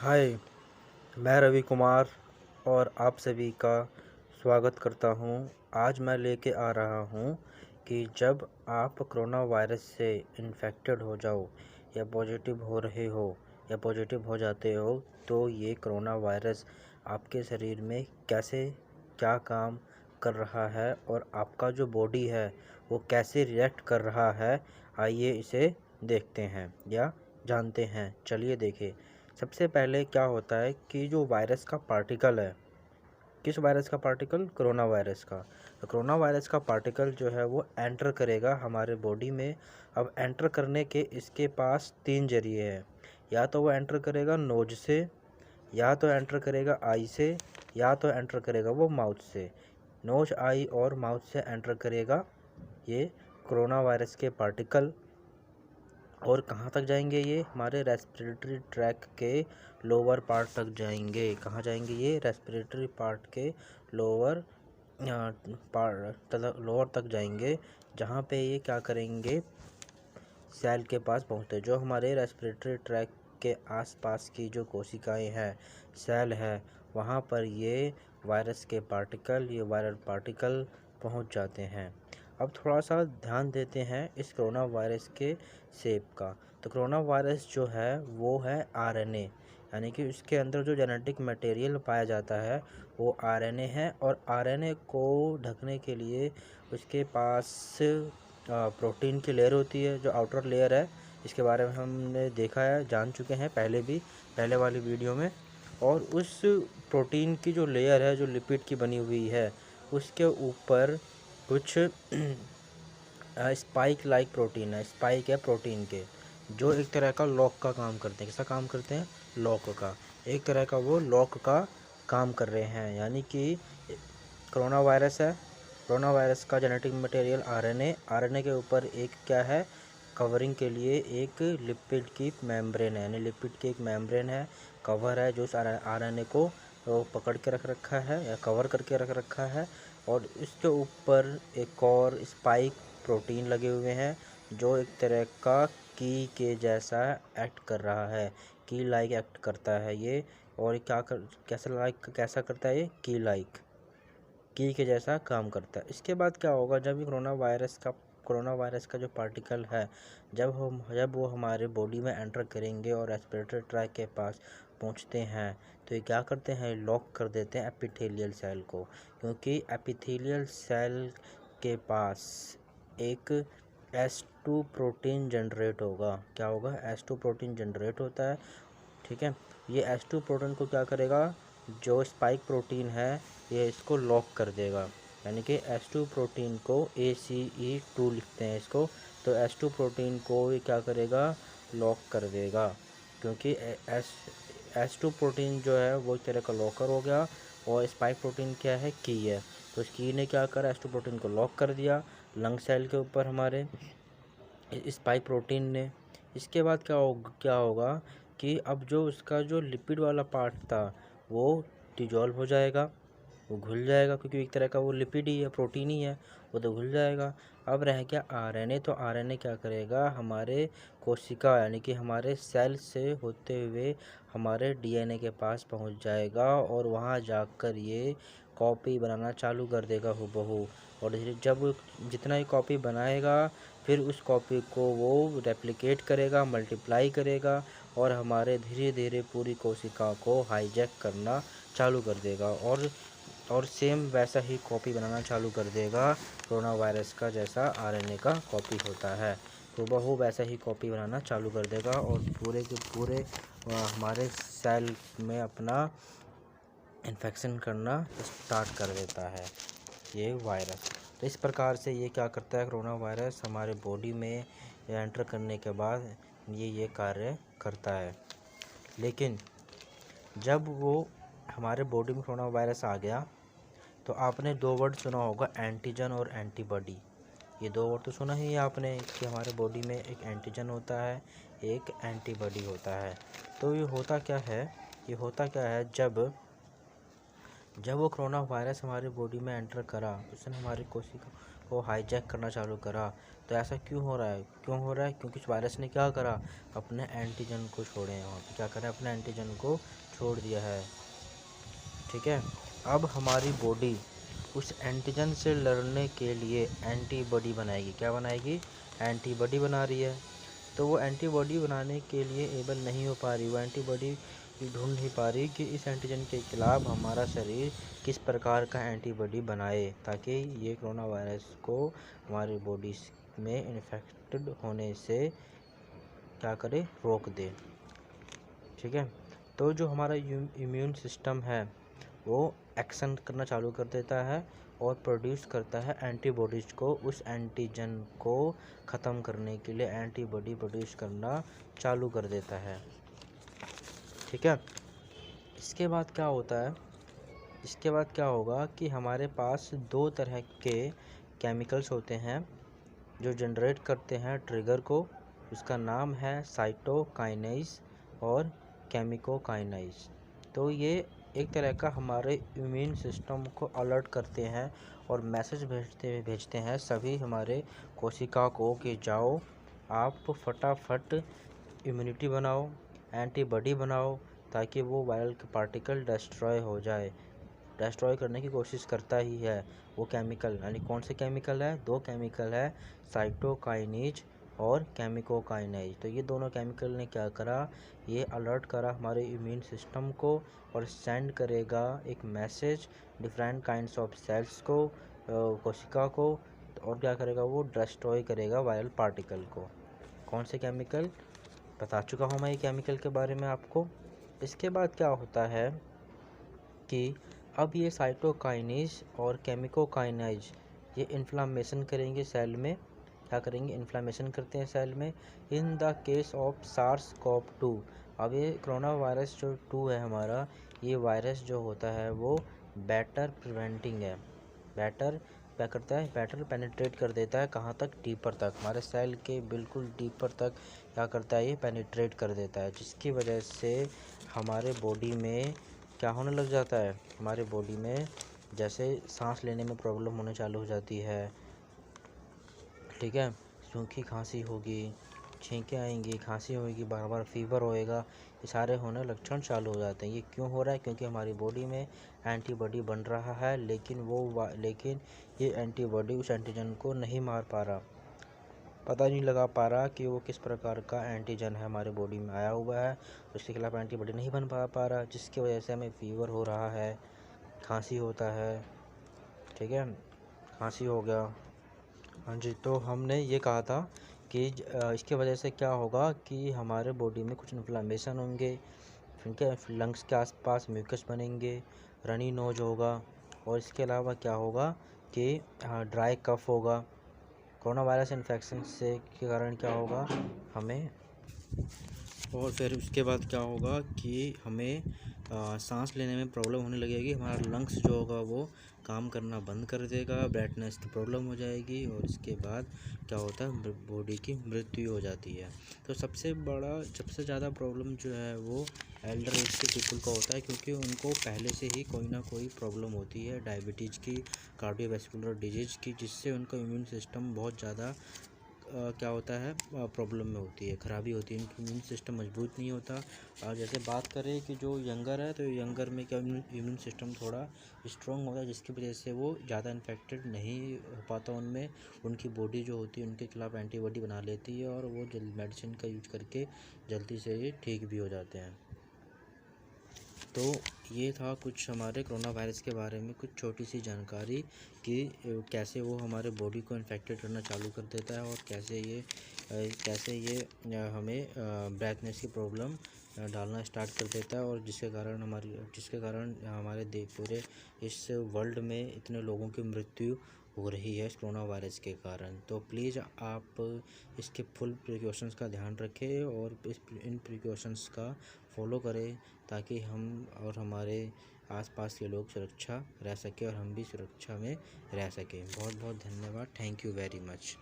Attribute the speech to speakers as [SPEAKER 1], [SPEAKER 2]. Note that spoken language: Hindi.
[SPEAKER 1] हाय, मैं रवि कुमार और आप सभी का स्वागत करता हूं। आज मैं लेके आ रहा हूं कि जब आप कोरोना वायरस से इन्फेक्टेड हो जाओ या पॉजिटिव हो रहे हो या पॉजिटिव हो जाते हो तो ये कोरोना वायरस आपके शरीर में कैसे क्या काम कर रहा है और आपका जो बॉडी है वो कैसे रिएक्ट कर रहा है। आइए इसे देखते हैं या जानते हैं। चलिए देखें। सबसे पहले क्या होता है कि जो वायरस का पार्टिकल है, किस वायरस का पार्टिकल? कोरोना वायरस का। तो कोरोना वायरस का पार्टिकल जो है वो एंटर करेगा हमारे बॉडी में। अब एंटर करने के इसके पास 3 जरिए हैं। या तो वो एंटर करेगा नोज से, या तो एंटर करेगा आई से, या तो एंटर करेगा वो माउथ से। नोज, आई और माउथ से एंटर करेगा ये कोरोना वायरस के पार्टिकल। और कहाँ तक जाएंगे ये? हमारे रेस्पिरेटरी ट्रैक के लोअर पार्ट तक जाएंगे। कहाँ जाएंगे ये? रेस्पिरेटरी पार्ट के लोअर लोअर तक जाएंगे, जहाँ पे ये क्या करेंगे, सेल के पास पहुँचते। जो हमारे रेस्पिरेटरी ट्रैक के आसपास की जो कोशिकाएं हैं, सेल है, वहाँ पर ये वायरस के पार्टिकल, ये वायरल पार्टिकल पहुँच जाते हैं। अब थोड़ा सा ध्यान देते हैं इस कोरोना वायरस के शेप का। तो कोरोना वायरस जो है वो है आरएनए, यानी कि उसके अंदर जो जेनेटिक मटेरियल पाया जाता है वो आरएनए है। और आरएनए को ढकने के लिए उसके पास प्रोटीन की लेयर होती है, जो आउटर लेयर है। इसके बारे में हमने देखा है, जान चुके हैं पहले वाली वीडियो में। और उस प्रोटीन की जो लेयर है, जो लिपिड की बनी हुई है, उसके ऊपर कुछ स्पाइक लाइक प्रोटीन है, स्पाइक है प्रोटीन के, जो एक तरह का लॉक का काम करते हैं। कैसा काम करते हैं? लॉक का। एक तरह का वो लॉक का काम कर रहे हैं। यानी कि कोरोना वायरस है, कोरोना वायरस का जेनेटिक मटेरियल आरएनए, आरएनए के ऊपर एक क्या है, कवरिंग के लिए एक लिपिड की मेम्ब्रेन है, यानी लिपिड की एक मेम्ब्रेन है, कवर है, जो उस आरएनए को पकड़ के रख रखा है या कवर करके रख रखा है। और इसके ऊपर एक और स्पाइक प्रोटीन लगे हुए हैं, जो एक तरह का की के जैसा एक्ट कर रहा है, की लाइक एक्ट करता है ये। और कैसा करता है ये? की के जैसा काम करता है। इसके बाद क्या होगा, जब ये कोरोना वायरस का जो पार्टिकल है, जब वो हमारे बॉडी में एंटर करेंगे और रेस्पिरेटरी ट्रैक के पास पहुंचते हैं, तो ये क्या करते हैं? लॉक कर देते हैं एपिथेलियल सेल को। क्योंकि एपिथेलियल सेल के पास एक S2 प्रोटीन जनरेट होगा। क्या होगा? S2 प्रोटीन जनरेट होता है। ठीक है। ये S2 प्रोटीन को क्या करेगा, जो स्पाइक प्रोटीन है, ये इसको लॉक कर देगा। यानी कि S2 प्रोटीन को ACE2 लिखते हैं इसको। तो S2 प्रोटीन को ये क्या करेगा? लॉक कर देगा। क्योंकि S2 प्रोटीन जो है वो एक तरह का लॉकर हो गया, और स्पाइक प्रोटीन क्या है? की है। तो इस की ने क्या करा? S2 प्रोटीन को लॉक कर दिया लंग सेल के ऊपर हमारे स्पाइक प्रोटीन ने। इसके बाद क्या होगा कि अब जो उसका जो लिपिड वाला पार्ट था वो डिजॉल्व हो जाएगा, वो घुल जाएगा, क्योंकि एक तरह का वो लिपिड ही है, प्रोटीन ही है, वो तो घुल जाएगा। अब रह गया आरएनए। तो आरएनए क्या करेगा? हमारे कोशिका, यानी कि हमारे सेल से होते हुए हमारे डीएनए के पास पहुंच जाएगा, और वहां जाकर ये कॉपी बनाना चालू कर देगा हूबहू। और जब जितना ही कॉपी बनाएगा, फिर उस कॉपी को वो रेप्लिकेट करेगा, मल्टीप्लाई करेगा, और हमारे धीरे धीरे पूरी कोशिका को हाईजैक करना चालू कर देगा। और सेम वैसा ही कॉपी बनाना चालू कर देगा कोरोना वायरस का, जैसा आरएनए का कॉपी होता है। तो हूबहू वैसा ही कॉपी बनाना चालू कर देगा, और पूरे के पूरे हमारे सेल में अपना इन्फेक्शन करना स्टार्ट कर देता है ये वायरस। तो इस प्रकार से ये क्या करता है, कोरोना वायरस हमारे बॉडी में एंटर करने के बाद ये कार्य करता है। लेकिन जब वो हमारे बॉडी में कोरोना वायरस आ गया, तो आपने 2 वर्ड सुना होगा, एंटीजन और एंटीबॉडी। ये 2 वर्ड तो सुना ही है आपने, कि हमारे बॉडी में एक एंटीजन होता है, एक एंटीबॉडी होता है। तो ये होता क्या है, जब जब वो कोरोना वायरस हमारी बॉडी में एंटर करा, उसने हमारी कोशिका को हाईजैक करना चालू करा। तो ऐसा क्यों हो रहा है? क्योंकि उस वायरस ने क्या करा, अपने एंटीजन को छोड़े हैं। वहाँ पे क्या करें, अपने एंटीजन को छोड़ दिया है। ठीक है, अब हमारी बॉडी उस एंटीजन से लड़ने के लिए एंटीबॉडी बनाएगी। क्या बनाएगी? एंटीबॉडी बना रही है। तो वो एंटीबॉडी बनाने के लिए एबल नहीं हो पा रही, वो एंटीबॉडी ढूंढ नहीं पा रही कि इस एंटीजन के खिलाफ हमारा शरीर किस प्रकार का एंटीबॉडी बनाए, ताकि ये कोरोना वायरस को हमारी बॉडी में इन्फेक्टेड होने से क्या करे, रोक दे। ठीक है, तो जो हमारा इम्यून सिस्टम है वो एक्शन करना चालू कर देता है और प्रोड्यूस करता है एंटीबॉडीज़ को। उस एंटीजन को ख़त्म करने के लिए एंटीबॉडी प्रोड्यूस करना चालू कर देता है। ठीक है, इसके बाद क्या होता है, इसके बाद क्या होगा कि हमारे पास दो तरह के केमिकल्स होते हैं जो जनरेट करते हैं ट्रिगर को। उसका नाम है साइटोकाइनेज और केमिकोकाइनेज। तो ये एक तरह का हमारे इम्यून सिस्टम को अलर्ट करते हैं और मैसेज भेजते हैं सभी हमारे कोशिका को कि जाओ आप फटाफट इम्यूनिटी बनाओ, एंटीबॉडी बनाओ, ताकि वो वायरल पार्टिकल डिस्ट्रॉय हो जाए। डिस्ट्रॉय करने की कोशिश करता ही है वो केमिकल। यानी कौन से केमिकल है? दो केमिकल है, साइटोकाइनेज और केमिकोकाइनेज। तो ये दोनों केमिकल ने क्या करा, ये अलर्ट करा हमारे इम्यून सिस्टम को और सेंड करेगा एक message different kinds of cells को, कोशिका को, और क्या करेगा, वो डिस्ट्रॉय करेगा वायरल पार्टिकल को। कौन से केमिकल? बता चुका हूँ मैं ये केमिकल के बारे में आपको। इसके बाद क्या होता है कि अब ये साइटोकाइनेज और केमिकोकाइनेज ये इन्फ्लामेशन करेंगे सेल में। क्या करेंगे? इन्फ्लामेशन करते हैं सेल में। In the case of SARS-CoV-2, अब ये कोरोना वायरस जो 2 है हमारा, ये वायरस जो होता है वो बेटर प्रिवेंटिंग है। बेटर क्या करता है? बेटर पेनिट्रेट कर देता है। कहाँ तक? डीपर तक, हमारे सेल के बिल्कुल डीपर तक क्या करता है, ये पेनिट्रेट कर देता है, जिसकी वजह से हमारे बॉडी में क्या होने लग जाता है, हमारे बॉडी में जैसे सांस लेने में प्रॉब्लम होने चालू हो जाती है। ठीक है, सूखी खांसी होगी, छींकें आएंगी, खांसी होगी, बार बार फीवर होएगा, ये सारे होने लक्षण चालू हो जाते हैं। ये क्यों हो रहा है? क्योंकि हमारी बॉडी में एंटीबॉडी बन रहा है, लेकिन ये एंटीबॉडी उस एंटीजन को नहीं मार पा रहा, पता नहीं लगा पा रहा कि वो किस प्रकार का एंटीजन है हमारे बॉडी में आया हुआ है, उसके खिलाफ एंटीबॉडी नहीं बन पा रहा, जिसकी वजह से हमें फीवर हो रहा है, खांसी होता है। ठीक है, खांसी हो गया। हाँ जी, तो हमने ये कहा था कि इसके वजह से क्या होगा कि हमारे बॉडी में कुछ इन्फ्लामेशन होंगे, ठीक है, लंग्स के आसपास म्यूकस बनेंगे, रनी नोज होगा, और इसके अलावा क्या होगा कि ड्राई कफ होगा। कोरोना वायरस इन्फेक्शन से के कारण क्या होगा हमें, और फिर उसके बाद क्या होगा कि हमें सांस लेने में प्रॉब्लम होने लगेगी, हमारा लंग्स जो होगा वो काम करना बंद कर देगा, ब्रेथनेस की प्रॉब्लम हो जाएगी, और इसके बाद क्या होता है, बॉडी की मृत्यु हो जाती है। तो सबसे ज़्यादा प्रॉब्लम जो है वो एल्डर एज के पीपल का होता है, क्योंकि उनको पहले से ही कोई ना कोई प्रॉब्लम होती है, डायबिटीज़ की, कार्डियोवैस्कुलर डिजीज़ की, जिससे उनका इम्यून सिस्टम बहुत ज़्यादा क्या होता है, प्रॉब्लम में होती है, ख़राबी होती है, इनका इम्यून सिस्टम मजबूत नहीं होता। और जैसे बात करें कि जो यंगर है, तो यंगर में क्या इम्यून सिस्टम थोड़ा स्ट्रॉन्ग होता है, जिसकी वजह से वो ज़्यादा इन्फेक्टेड नहीं हो पाता उनमें, उनकी बॉडी जो होती है उनके खिलाफ एंटीबॉडी बना लेती है, और वो जल्द मेडिसिन का यूज करके जल्दी से ये ठीक भी हो जाते हैं। तो ये था कुछ हमारे कोरोना वायरस के बारे में कुछ छोटी सी जानकारी कि कैसे वो हमारे बॉडी को इन्फेक्टेड करना चालू कर देता है, और कैसे ये हमें ब्रेथनेस की प्रॉब्लम डालना स्टार्ट कर देता है, और जिसके कारण हमारे पूरे इस वर्ल्ड में इतने लोगों की मृत्यु हो रही है इस कोरोना वायरस के कारण। तो प्लीज़ आप इसके फुल प्रिकॉशंस का ध्यान रखें और इन प्रिकॉशंस का फॉलो करें, ताकि हम और हमारे आसपास के लोग सुरक्षा रह सकें और हम भी सुरक्षा में रह सकें। बहुत बहुत धन्यवाद। Thank you very much.